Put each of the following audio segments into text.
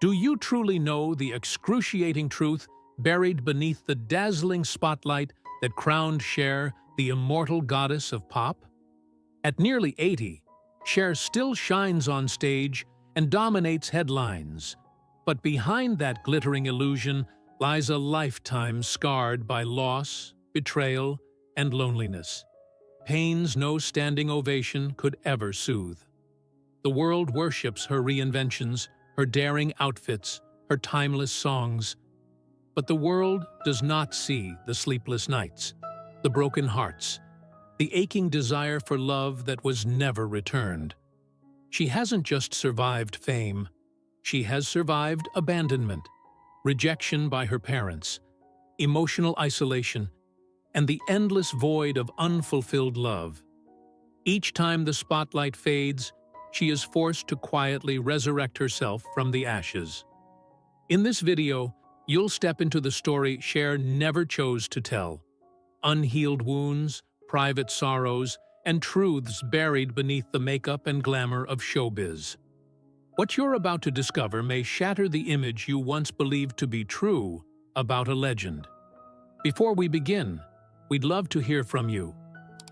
Do you truly know the excruciating truth buried beneath the dazzling spotlight that crowned Cher the immortal goddess of pop? At nearly 80, Cher still shines on stage and dominates headlines. But behind that glittering illusion lies a lifetime scarred by loss, betrayal, and loneliness. Pains no standing ovation could ever soothe. The world worships her reinventions, her daring outfits, her timeless songs. But the world does not see the sleepless nights, the broken hearts, the aching desire for love that was never returned. She hasn't just survived fame. She has survived abandonment, rejection by her parents, emotional isolation, and the endless void of unfulfilled love. Each time the spotlight fades, she is forced to quietly resurrect herself from the ashes. In this video, you'll step into the story Cher never chose to tell. Unhealed wounds, private sorrows, and truths buried beneath the makeup and glamour of showbiz. What you're about to discover may shatter the image you once believed to be true about a legend. Before we begin, we'd love to hear from you.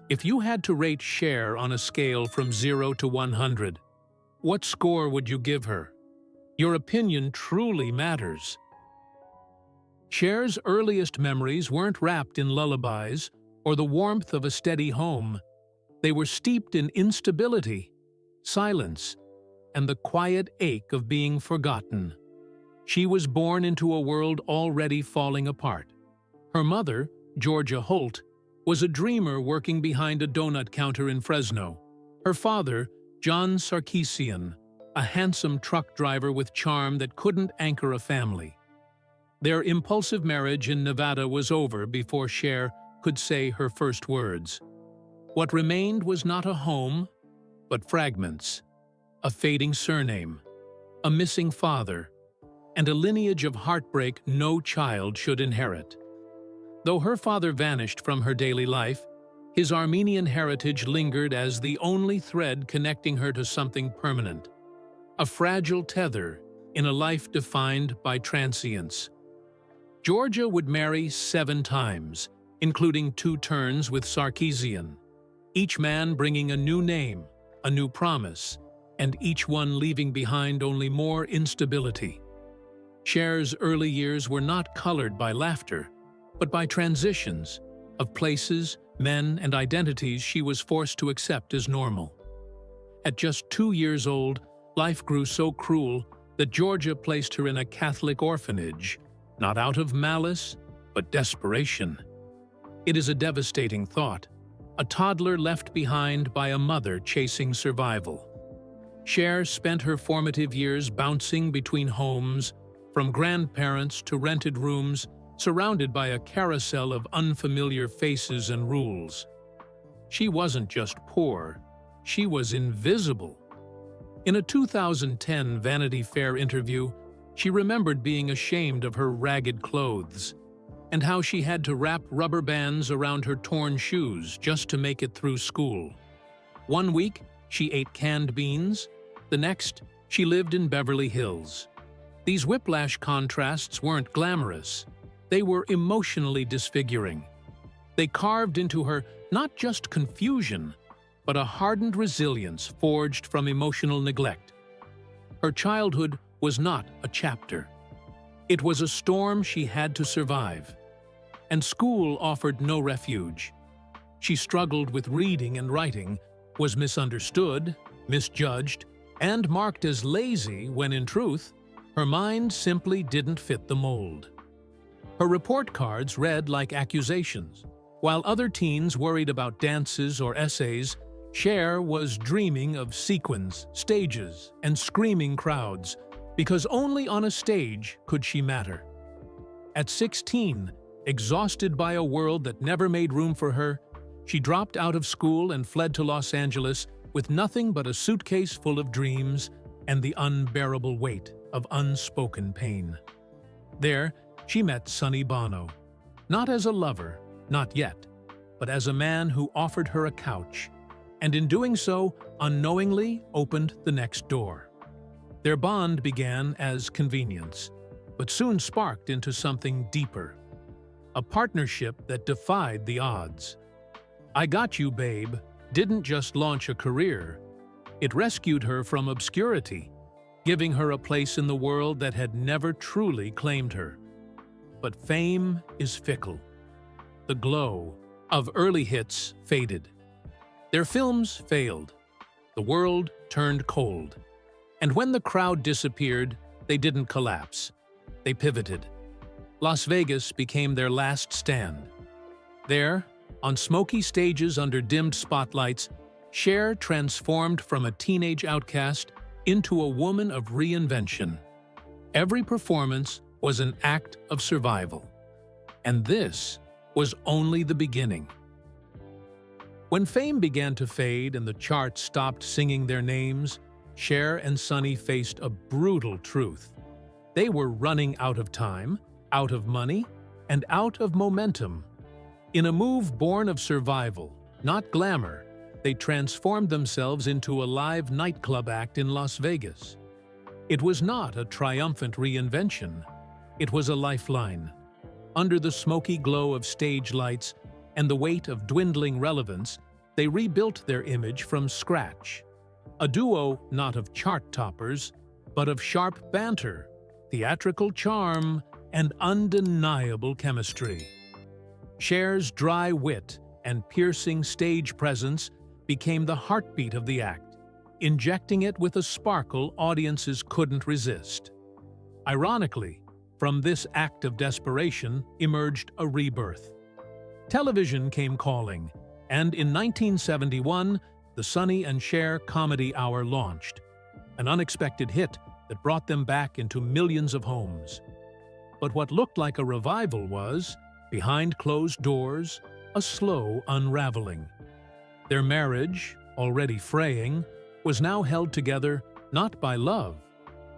If you had to rate Cher on a scale from 0 to 100, what score would you give her? Your opinion truly matters. Cher's earliest memories weren't wrapped in lullabies or the warmth of a steady home. They were steeped in instability, silence, and the quiet ache of being forgotten. She was born into a world already falling apart. Her mother, Georgia Holt, was a dreamer working behind a donut counter in Fresno. Her father, John Sarkeesian, a handsome truck driver with charm that couldn't anchor a family. Their impulsive marriage in Nevada was over before Cher could say her first words. What remained was not a home, but fragments, a fading surname, a missing father, and a lineage of heartbreak no child should inherit. Though her father vanished from her daily life, his Armenian heritage lingered as the only thread connecting her to something permanent, a fragile tether in a life defined by transience. Georgia would marry 7 times, including 2 turns with Sarkeesian, each man bringing a new name, a new promise, and each one leaving behind only more instability. Cher's early years were not colored by laughter, but by transitions of places, men, and identities she was forced to accept as normal. At just 2 years old, life grew so cruel that Georgia placed her in a Catholic orphanage, not out of malice, but desperation. It is a devastating thought, a toddler left behind by a mother chasing survival. Cher spent her formative years bouncing between homes, from grandparents to rented rooms, surrounded by a carousel of unfamiliar faces and rules. She wasn't just poor, she was invisible. In a 2010 Vanity Fair interview, she remembered being ashamed of her ragged clothes and how she had to wrap rubber bands around her torn shoes just to make it through school. One week, she ate canned beans. The next, she lived in Beverly Hills. These whiplash contrasts weren't glamorous. They were emotionally disfiguring. They carved into her not just confusion, but a hardened resilience forged from emotional neglect. Her childhood was not a chapter. It was a storm she had to survive. And school offered no refuge. She struggled with reading and writing, was misunderstood, misjudged, and marked as lazy when, in truth, her mind simply didn't fit the mold. Her report cards read like accusations. While other teens worried about dances or essays, Cher was dreaming of sequins, stages, and screaming crowds, because only on a stage could she matter. At 16, exhausted by a world that never made room for her, she dropped out of school and fled to Los Angeles with nothing but a suitcase full of dreams and the unbearable weight of unspoken pain. There, she met Sonny Bono, not as a lover, not yet, but as a man who offered her a couch, and in doing so, unknowingly opened the next door. Their bond began as convenience, but soon sparked into something deeper. A partnership that defied the odds. I Got You, Babe didn't just launch a career, it rescued her from obscurity, giving her a place in the world that had never truly claimed her. But fame is fickle. The glow of early hits faded. Their films failed. The world turned cold. And when the crowd disappeared, they didn't collapse. They pivoted. Las Vegas became their last stand. There, on smoky stages under dimmed spotlights, Cher transformed from a teenage outcast into a woman of reinvention. Every performance was an act of survival. And this was only the beginning. When fame began to fade and the charts stopped singing their names, Cher and Sonny faced a brutal truth. They were running out of time, out of money, and out of momentum. In a move born of survival, not glamour, they transformed themselves into a live nightclub act in Las Vegas. It was not a triumphant reinvention. It was a lifeline. Under the smoky glow of stage lights and the weight of dwindling relevance, they rebuilt their image from scratch. A duo not of chart toppers, but of sharp banter, theatrical charm, and undeniable chemistry. Cher's dry wit and piercing stage presence became the heartbeat of the act, injecting it with a sparkle audiences couldn't resist. Ironically, from this act of desperation emerged a rebirth. Television came calling, and in 1971, the Sonny and Cher Comedy Hour launched, an unexpected hit that brought them back into millions of homes. But what looked like a revival was, behind closed doors, a slow unraveling. Their marriage, already fraying, was now held together not by love,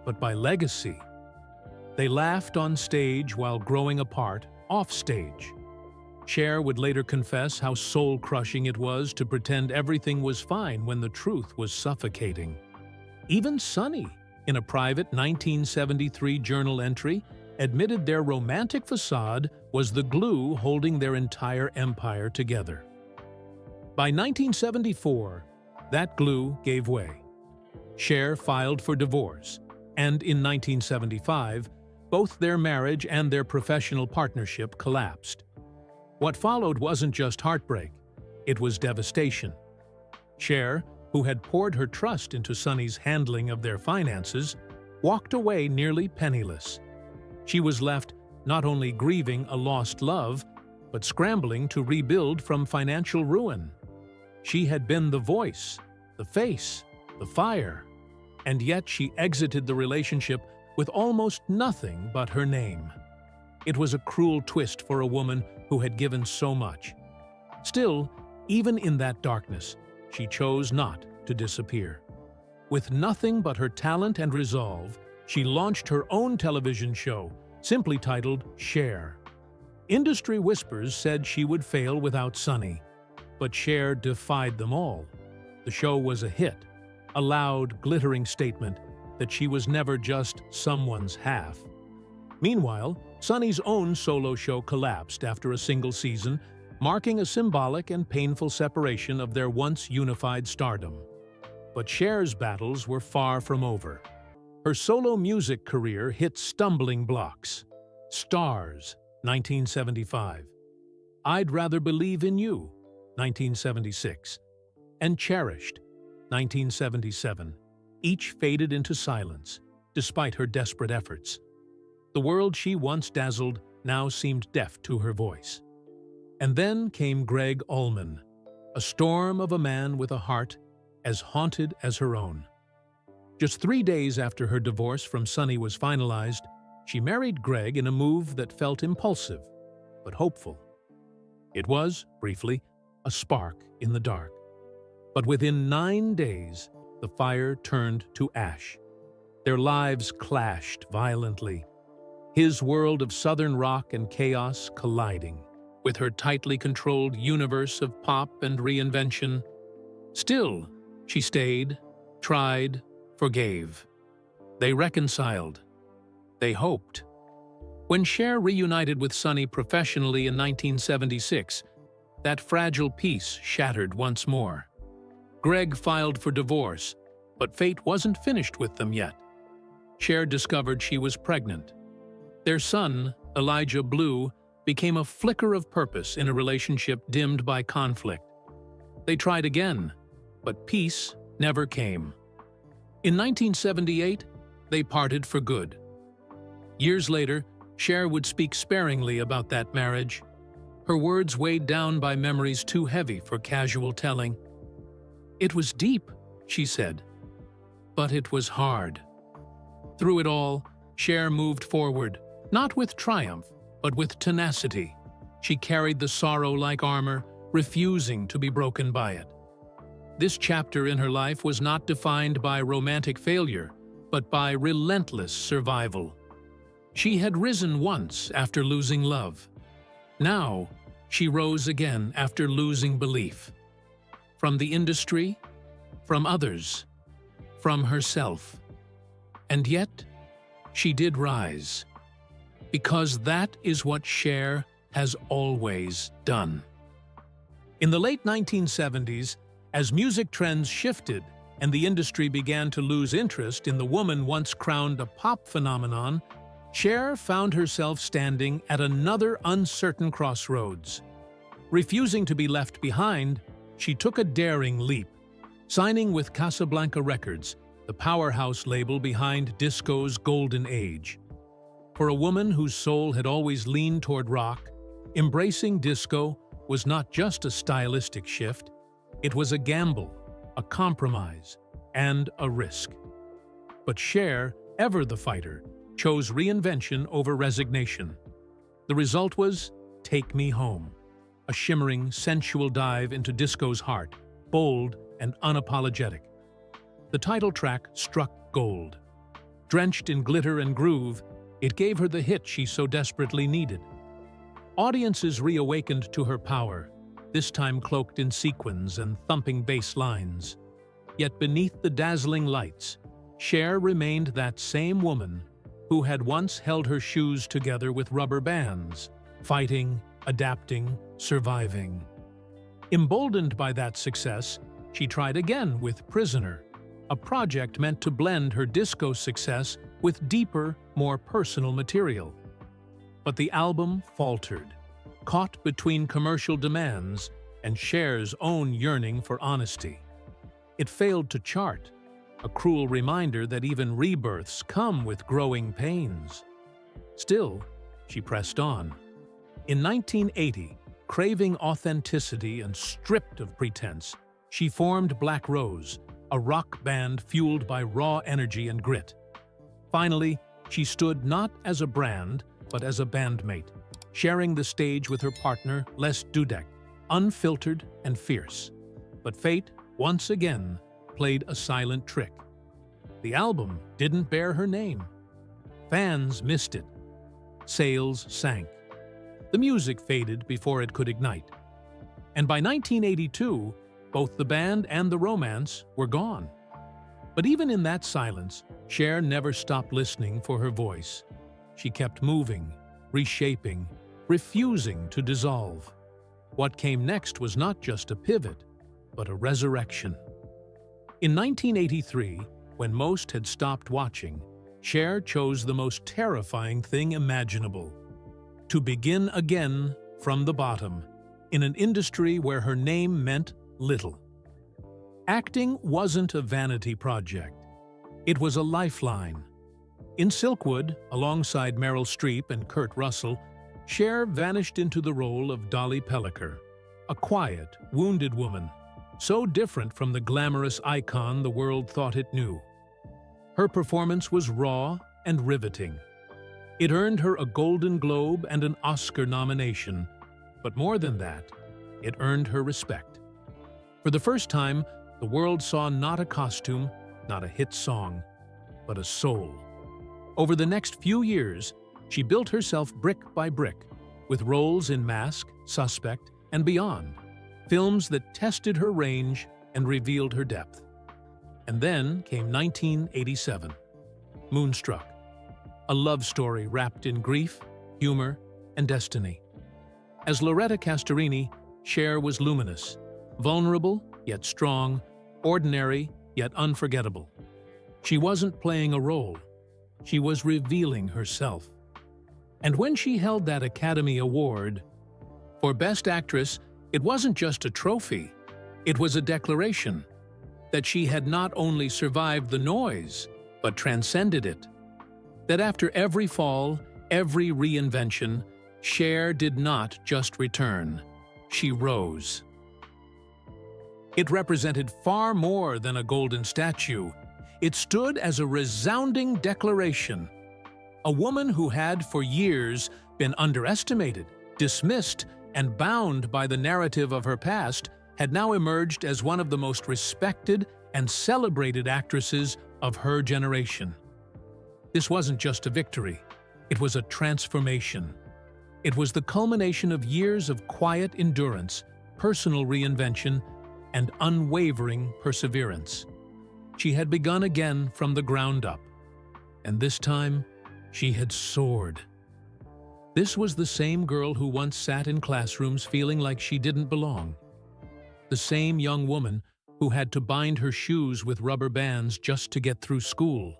but by legacy. They laughed on stage while growing apart off stage. Cher would later confess how soul-crushing it was to pretend everything was fine when the truth was suffocating. Even Sonny, in a private 1973 journal entry, admitted their romantic facade was the glue holding their entire empire together. By 1974, that glue gave way. Cher filed for divorce, and in 1975, both their marriage and their professional partnership collapsed. What followed wasn't just heartbreak, it was devastation. Cher, who had poured her trust into Sonny's handling of their finances, walked away nearly penniless. She was left not only grieving a lost love, but scrambling to rebuild from financial ruin. She had been the voice, the face, the fire, and yet she exited the relationship with almost nothing but her name. It was a cruel twist for a woman who had given so much. Still, even in that darkness, she chose not to disappear. With nothing but her talent and resolve, she launched her own television show, simply titled Cher. Industry whispers said she would fail without Sonny, but Cher defied them all. The show was a hit, a loud, glittering statement that she was never just someone's half. Meanwhile, Sonny's own solo show collapsed after a single season, marking a symbolic and painful separation of their once unified stardom. But Cher's battles were far from over. Her solo music career hit stumbling blocks. Stars, 1975. I'd Rather Believe in You, 1976. And Cherished, 1977. Each faded into silence, despite her desperate efforts. The world she once dazzled now seemed deaf to her voice. And then came Gregg Allman, a storm of a man with a heart as haunted as her own. Just 3 days after her divorce from Sonny was finalized, she married Gregg in a move that felt impulsive, but hopeful. It was, briefly, a spark in the dark. But within 9 days, the fire turned to ash. Their lives clashed violently, his world of southern rock and chaos colliding with her tightly controlled universe of pop and reinvention. Still, she stayed, tried, forgave. They reconciled. They hoped. When Cher reunited with Sonny professionally in 1976, that fragile peace shattered once more. Greg filed for divorce, but fate wasn't finished with them yet. Cher discovered she was pregnant. Their son, Elijah Blue, became a flicker of purpose in a relationship dimmed by conflict. They tried again, but peace never came. In 1978, they parted for good. Years later, Cher would speak sparingly about that marriage, her words weighed down by memories too heavy for casual telling. "It was deep," she said, "but it was hard." Through it all, Cher moved forward, not with triumph, but with tenacity. She carried the sorrow like armor, refusing to be broken by it. This chapter in her life was not defined by romantic failure, but by relentless survival. She had risen once after losing love. Now, she rose again after losing belief. From the industry, from others, from herself. And yet, she did rise. Because that is what Cher has always done. In the late 1970s, as music trends shifted and the industry began to lose interest in the woman once crowned a pop phenomenon, Cher found herself standing at another uncertain crossroads. Refusing to be left behind, she took a daring leap, signing with Casablanca Records, the powerhouse label behind disco's golden age. For a woman whose soul had always leaned toward rock, embracing disco was not just a stylistic shift, it was a gamble, a compromise, and a risk. But Cher, ever the fighter, chose reinvention over resignation. The result was Take Me Home, a shimmering, sensual dive into disco's heart, bold and unapologetic. The title track struck gold. Drenched in glitter and groove, it gave her the hit she so desperately needed. Audiences reawakened to her power, this time cloaked in sequins and thumping bass lines. Yet beneath the dazzling lights, Cher remained that same woman who had once held her shoes together with rubber bands, fighting, adapting, surviving. Emboldened by that success, she tried again with Prisoner, a project meant to blend her disco success with deeper, more personal material. But the album faltered, caught between commercial demands and Cher's own yearning for honesty. It failed to chart, a cruel reminder that even rebirths come with growing pains. Still, she pressed on. In 1980, craving authenticity and stripped of pretense, she formed Black Rose, a rock band fueled by raw energy and grit. Finally, she stood not as a brand, but as a bandmate, sharing the stage with her partner, Les Dudek, unfiltered and fierce. But fate, once again, played a silent trick. The album didn't bear her name. Fans missed it. Sales sank. The music faded before it could ignite. And by 1982, both the band and the romance were gone. But even in that silence, Cher never stopped listening for her voice. She kept moving, reshaping, refusing to dissolve. What came next was not just a pivot, but a resurrection. In 1983, when most had stopped watching, Cher chose the most terrifying thing imaginable: to begin again from the bottom, in an industry where her name meant little. Acting wasn't a vanity project. It was a lifeline. In Silkwood, alongside Meryl Streep and Kurt Russell, Cher vanished into the role of Dolly Pellicker, a quiet, wounded woman, so different from the glamorous icon the world thought it knew. Her performance was raw and riveting. It earned her a Golden Globe and an Oscar nomination, but more than that, it earned her respect. For the first time, the world saw not a costume, not a hit song, but a soul. Over the next few years, she built herself brick by brick, with roles in Mask, Suspect, and beyond, films that tested her range and revealed her depth. And then came 1987. Moonstruck, a love story wrapped in grief, humor, and destiny. As Loretta Castorini, Cher was luminous, vulnerable yet strong, ordinary yet unforgettable. She wasn't playing a role, she was revealing herself. And when she held that Academy Award for Best Actress, it wasn't just a trophy, it was a declaration that she had not only survived the noise, but transcended it. That after every fall, every reinvention, Cher did not just return, she rose. It represented far more than a golden statue. It stood as a resounding declaration. A woman who had for years been underestimated, dismissed, and bound by the narrative of her past had now emerged as one of the most respected and celebrated actresses of her generation. This wasn't just a victory, it was a transformation. It was the culmination of years of quiet endurance, personal reinvention, and unwavering perseverance. She had begun again from the ground up, and this time she had soared. This was the same girl who once sat in classrooms feeling like she didn't belong. The same young woman who had to bind her shoes with rubber bands just to get through school.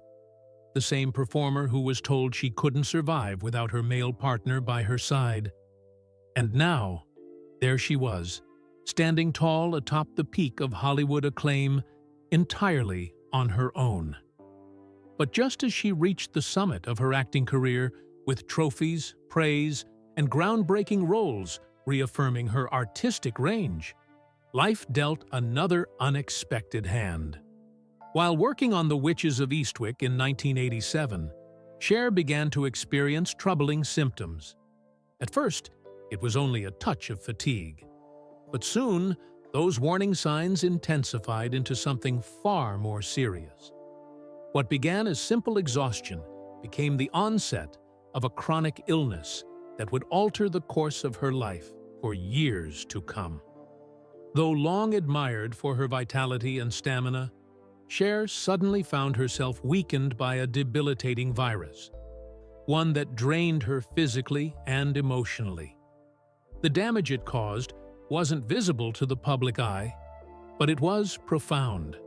The same performer who was told she couldn't survive without her male partner by her side. And now, there she was, standing tall atop the peak of Hollywood acclaim, entirely on her own. But just as she reached the summit of her acting career, with trophies, praise, and groundbreaking roles reaffirming her artistic range, life dealt another unexpected hand. While working on The Witches of Eastwick in 1987, Cher began to experience troubling symptoms. At first, it was only a touch of fatigue. But soon, those warning signs intensified into something far more serious. What began as simple exhaustion became the onset of a chronic illness that would alter the course of her life for years to come. Though long admired for her vitality and stamina, Cher suddenly found herself weakened by a debilitating virus, one that drained her physically and emotionally. The damage it caused wasn't visible to the public eye, but it was profound.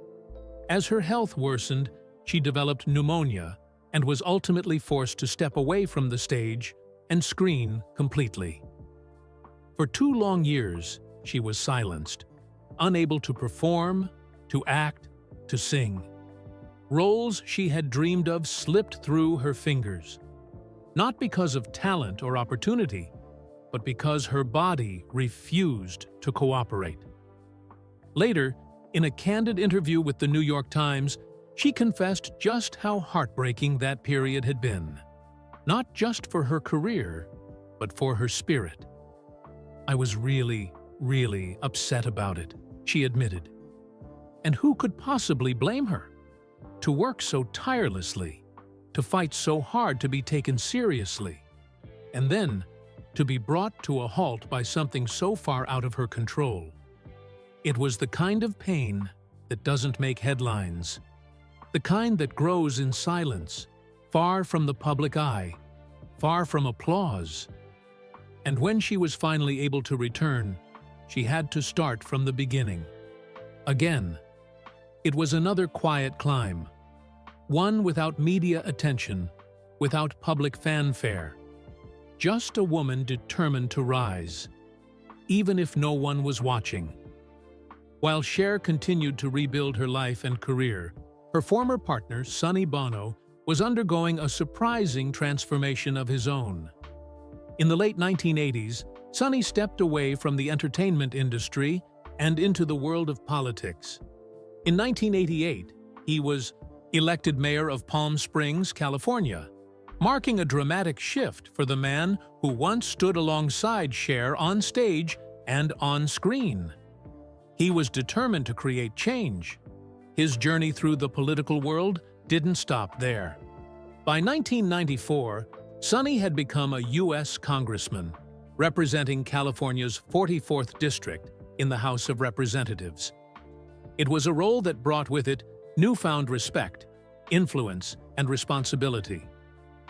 As her health worsened, she developed pneumonia and was ultimately forced to step away from the stage and screen completely. For 2 long years, she was silenced, unable to perform, to act, to sing. Roles she had dreamed of slipped through her fingers, not because of talent or opportunity, but because her body refused to cooperate. Later, in a candid interview with the New York Times, she confessed just how heartbreaking that period had been, not just for her career, but for her spirit. "I was really upset about it," she admitted. And who could possibly blame her? To work so tirelessly, to fight so hard to be taken seriously, and then to be brought to a halt by something so far out of her control. It was the kind of pain that doesn't make headlines, the kind that grows in silence, far from the public eye, far from applause. And when she was finally able to return, she had to start from the beginning. Again. It was another quiet climb, one without media attention, without public fanfare. Just a woman determined to rise, even if no one was watching. While Cher continued to rebuild her life and career, her former partner, Sonny Bono, was undergoing a surprising transformation of his own. In the late 1980s, Sonny stepped away from the entertainment industry and into the world of politics. In 1988, he was elected mayor of Palm Springs, California, marking a dramatic shift for the man who once stood alongside Cher on stage and on screen. He was determined to create change. His journey through the political world didn't stop there. By 1994, Sonny had become a U.S. congressman, representing California's 44th District in the House of Representatives. It was a role that brought with it newfound respect, influence, and responsibility,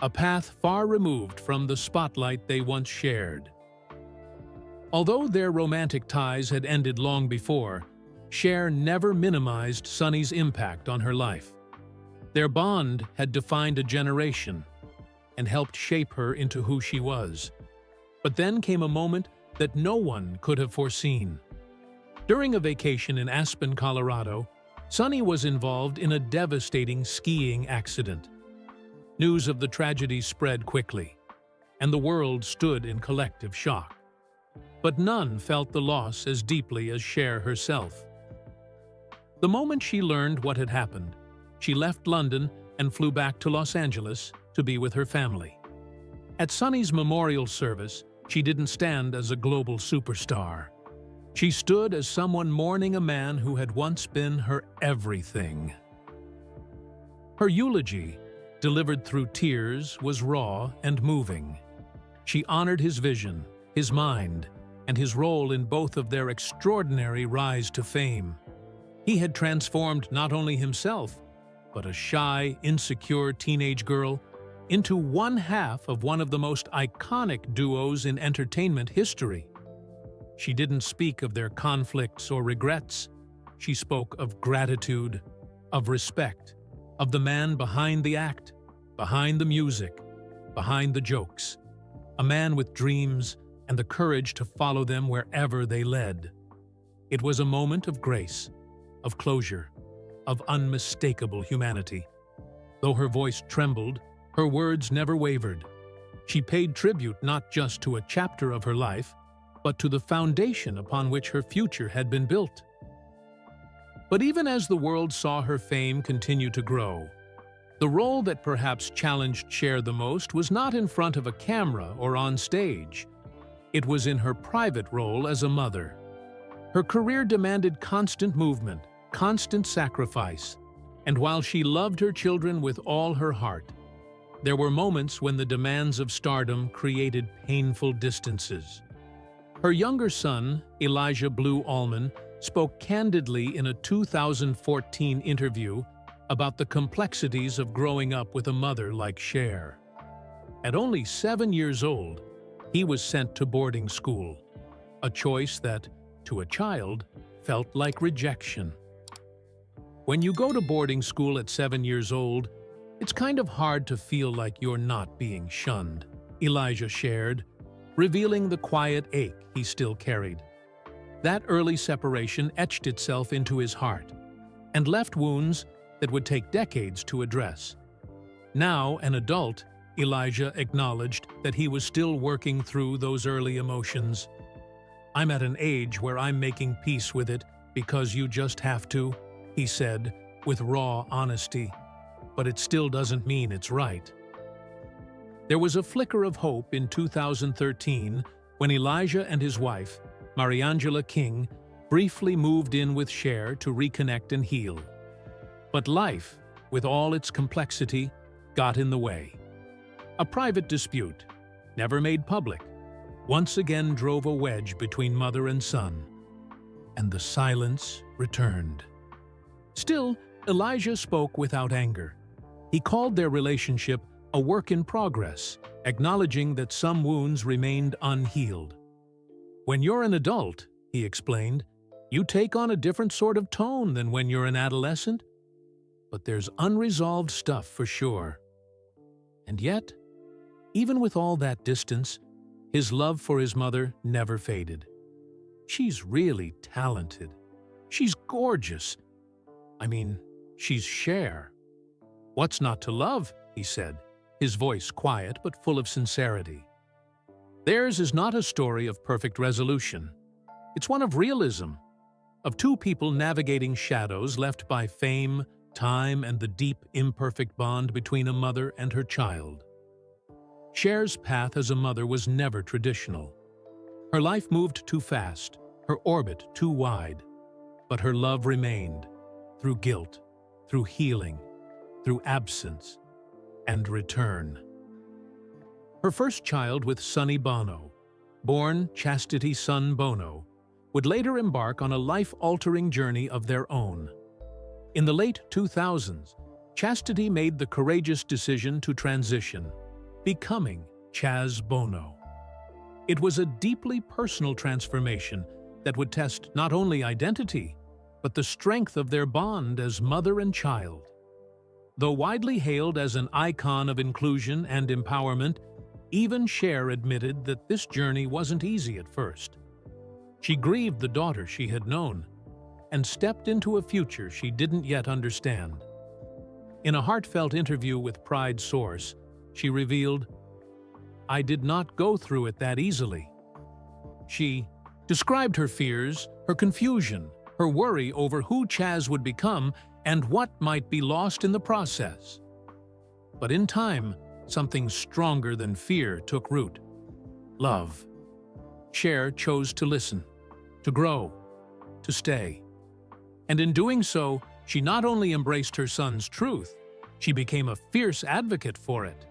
a path far removed from the spotlight they once shared. Although their romantic ties had ended long before, Cher never minimized Sonny's impact on her life. Their bond had defined a generation and helped shape her into who she was. But then came a moment that no one could have foreseen. During a vacation in Aspen, Colorado, Sonny was involved in a devastating skiing accident. News of the tragedy spread quickly, and the world stood in collective shock. But none felt the loss as deeply as Cher herself. The moment she learned what had happened, she left London and flew back to Los Angeles to be with her family. At Sonny's memorial service, she didn't stand as a global superstar. She stood as someone mourning a man who had once been her everything. Her eulogy, delivered through tears, was raw and moving. She honored his vision, his mind, and his role in both of their extraordinary rise to fame. He had transformed not only himself, but a shy, insecure teenage girl into one half of one of the most iconic duos in entertainment history. She didn't speak of their conflicts or regrets. She spoke of gratitude, of respect, of the man behind the act, behind the music, behind the jokes. A man with dreams and the courage to follow them wherever they led. It was a moment of grace, of closure, of unmistakable humanity. Though her voice trembled, her words never wavered. She paid tribute not just to a chapter of her life, but to the foundation upon which her future had been built. But even as the world saw her fame continue to grow, the role that perhaps challenged Cher the most was not in front of a camera or on stage. It was in her private role as a mother. Her career demanded constant movement, constant sacrifice, and while she loved her children with all her heart, there were moments when the demands of stardom created painful distances. Her younger son, Elijah Blue Allman, spoke candidly in a 2014 interview about the complexities of growing up with a mother like Cher. At only 7 years old, he was sent to boarding school, a choice that, to a child, felt like rejection. When you go to boarding school at 7 years old, it's kind of hard to feel like you're not being shunned, Elijah shared, revealing the quiet ache he still carried. That early separation etched itself into his heart and left wounds that would take decades to address. Now, an adult, Elijah acknowledged that he was still working through those early emotions. "I'm at an age where I'm making peace with it because you just have to," he said, with raw honesty. "But it still doesn't mean it's right." There was a flicker of hope in 2013 when Elijah and his wife, Mariangela King, briefly moved in with Cher to reconnect and heal. But life, with all its complexity, got in the way. A private dispute, never made public, once again drove a wedge between mother and son, and the silence returned. Still, Elijah spoke without anger. He called their relationship a work in progress, acknowledging that some wounds remained unhealed. "When you're an adult," he explained, "you take on a different sort of tone than when you're an adolescent. But there's unresolved stuff for sure." And yet, even with all that distance, his love for his mother never faded. "She's really talented. She's gorgeous. I mean, she's Cher. What's not to love?" he said, his voice quiet but full of sincerity. Theirs is not a story of perfect resolution. It's one of realism, of two people navigating shadows left by fame, time, and the deep, imperfect bond between a mother and her child. Cher's path as a mother was never traditional. Her life moved too fast, her orbit too wide. But her love remained, through guilt, through healing, through absence, and return. Her first child with Sonny Bono, born Chastity Son Bono, would later embark on a life-altering journey of their own. In the late 2000s, Chastity made the courageous decision to transition, becoming Chaz Bono. It was a deeply personal transformation that would test not only identity, but the strength of their bond as mother and child. Though widely hailed as an icon of inclusion and empowerment, even Cher admitted that this journey wasn't easy at first. She grieved the daughter she had known and stepped into a future she didn't yet understand. In a heartfelt interview with Pride Source, she revealed, "I did not go through it that easily." She described her fears, her confusion, her worry over who Chaz would become and what might be lost in the process. But in time, something stronger than fear took root: love. Cher chose to listen, to grow, to stay. And in doing so, she not only embraced her son's truth, she became a fierce advocate for it.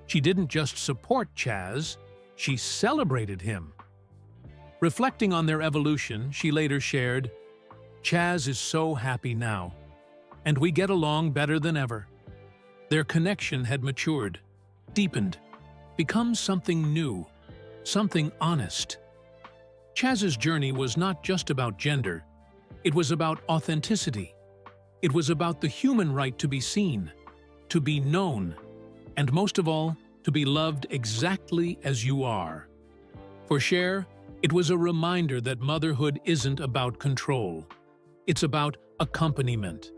She didn't just support Chaz, she celebrated him. Reflecting on their evolution, she later shared, "Chaz is so happy now, and we get along better than ever." Their connection had matured, deepened, become something new, something honest. Chaz's journey was not just about gender, it was about authenticity. It was about the human right to be seen, to be known, and most of all, to be loved exactly as you are. For Cher, it was a reminder that motherhood isn't about control. It's about accompaniment.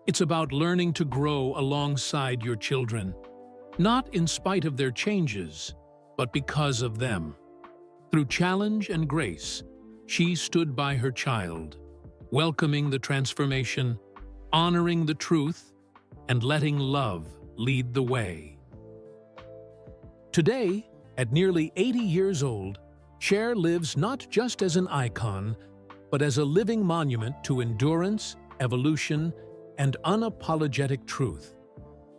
It's about learning to grow alongside your children, not in spite of their changes, but because of them. Through challenge and grace, she stood by her child, welcoming the transformation, honoring the truth, and letting love lead the way. Today, at nearly 80 years old, Cher lives not just as an icon, but as a living monument to endurance, evolution, and unapologetic truth.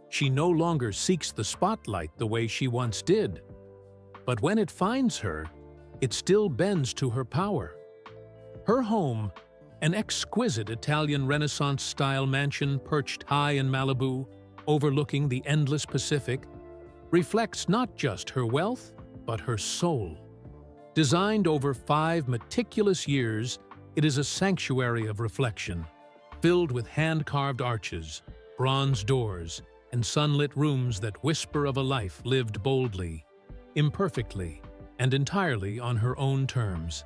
She no longer seeks the spotlight the way she once did, but when it finds her, it still bends to her power. Her home, an exquisite Italian Renaissance-style mansion perched high in Malibu, overlooking the endless Pacific, reflects not just her wealth, but her soul. Designed over 5 meticulous years, it is a sanctuary of reflection, filled with hand-carved arches, bronze doors, and sunlit rooms that whisper of a life lived boldly, imperfectly, and entirely on her own terms.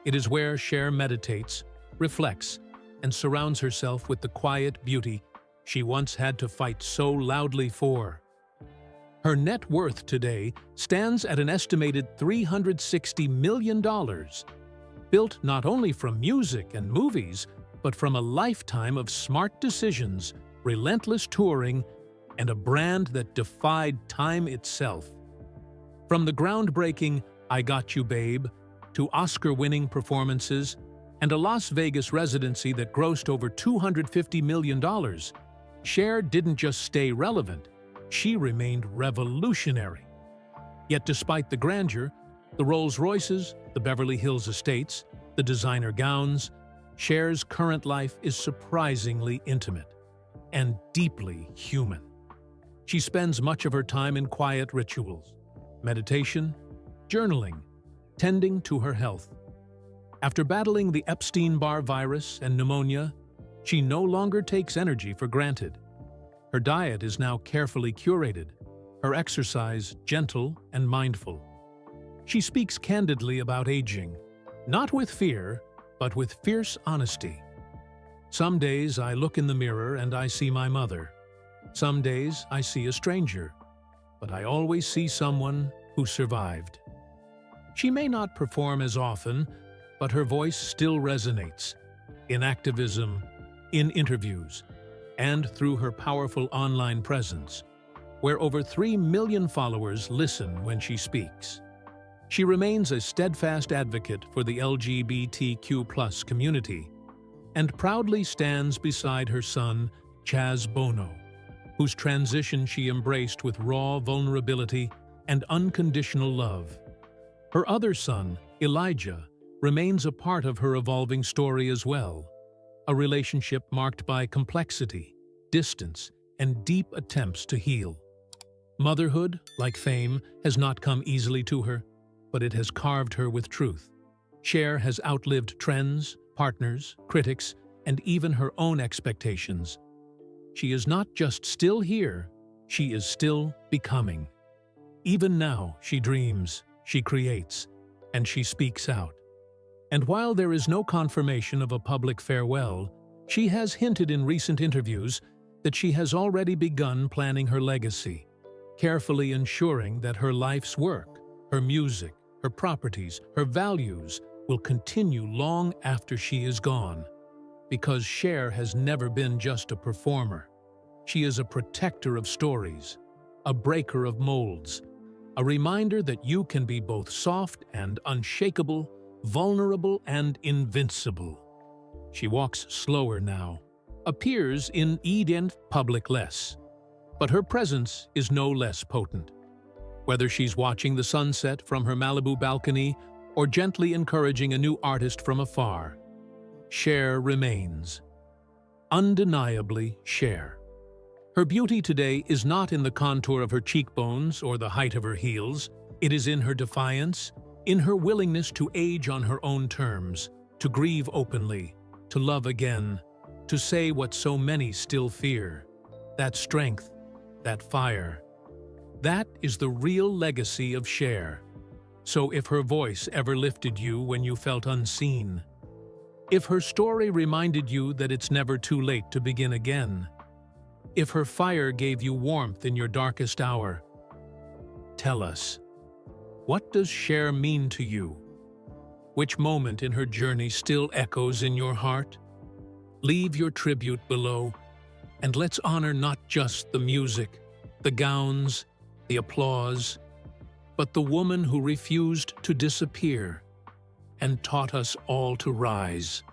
It is where Cher meditates, reflects, and surrounds herself with the quiet beauty she once had to fight so loudly for. Her net worth today stands at an estimated $360 million, built not only from music and movies, but from a lifetime of smart decisions, relentless touring, and a brand that defied time itself. From the groundbreaking "I Got You, Babe" to Oscar-winning performances and a Las Vegas residency that grossed over $250 million, Cher didn't just stay relevant, she remained revolutionary. Yet despite the grandeur, the Rolls-Royces, the Beverly Hills estates, the designer gowns, Cher's current life is surprisingly intimate and deeply human. She spends much of her time in quiet rituals, meditation, journaling, tending to her health. After battling the Epstein-Barr virus and pneumonia, she no longer takes energy for granted. Her diet is now carefully curated, her exercise gentle and mindful. She speaks candidly about aging, not with fear, but with fierce honesty. "Some days I look in the mirror and I see my mother. Some days I see a stranger, but I always see someone who survived." She may not perform as often, but her voice still resonates in activism, in interviews, and through her powerful online presence, where over 3 million followers listen when she speaks. She remains a steadfast advocate for the LGBTQ+ community and proudly stands beside her son, Chaz Bono, whose transition she embraced with raw vulnerability and unconditional love. Her other son, Elijah, remains a part of her evolving story as well, a relationship marked by complexity, distance, and deep attempts to heal. Motherhood, like fame, has not come easily to her, but it has carved her with truth. Cher has outlived trends, partners, critics, and even her own expectations. She is not just still here, she is still becoming. Even now, she dreams, she creates, and she speaks out. And while there is no confirmation of a public farewell, she has hinted in recent interviews that she has already begun planning her legacy, carefully ensuring that her life's work, her music, her properties, her values will continue long after she is gone. Because Cher has never been just a performer. She is a protector of stories, a breaker of molds, a reminder that you can be both soft and unshakable, vulnerable and invincible. She walks slower now, appears in public less, but her presence is no less potent. Whether she's watching the sunset from her Malibu balcony or gently encouraging a new artist from afar, Cher remains. Undeniably Cher. Her beauty today is not in the contour of her cheekbones or the height of her heels. It is in her defiance, in her willingness to age on her own terms, to grieve openly, to love again, to say what so many still fear. That strength, that fire. That is the real legacy of Cher. So if her voice ever lifted you when you felt unseen, if her story reminded you that it's never too late to begin again, if her fire gave you warmth in your darkest hour, tell us, what does Cher mean to you? Which moment in her journey still echoes in your heart? Leave your tribute below, and let's honor not just the music, the gowns, the applause, but the woman who refused to disappear and taught us all to rise.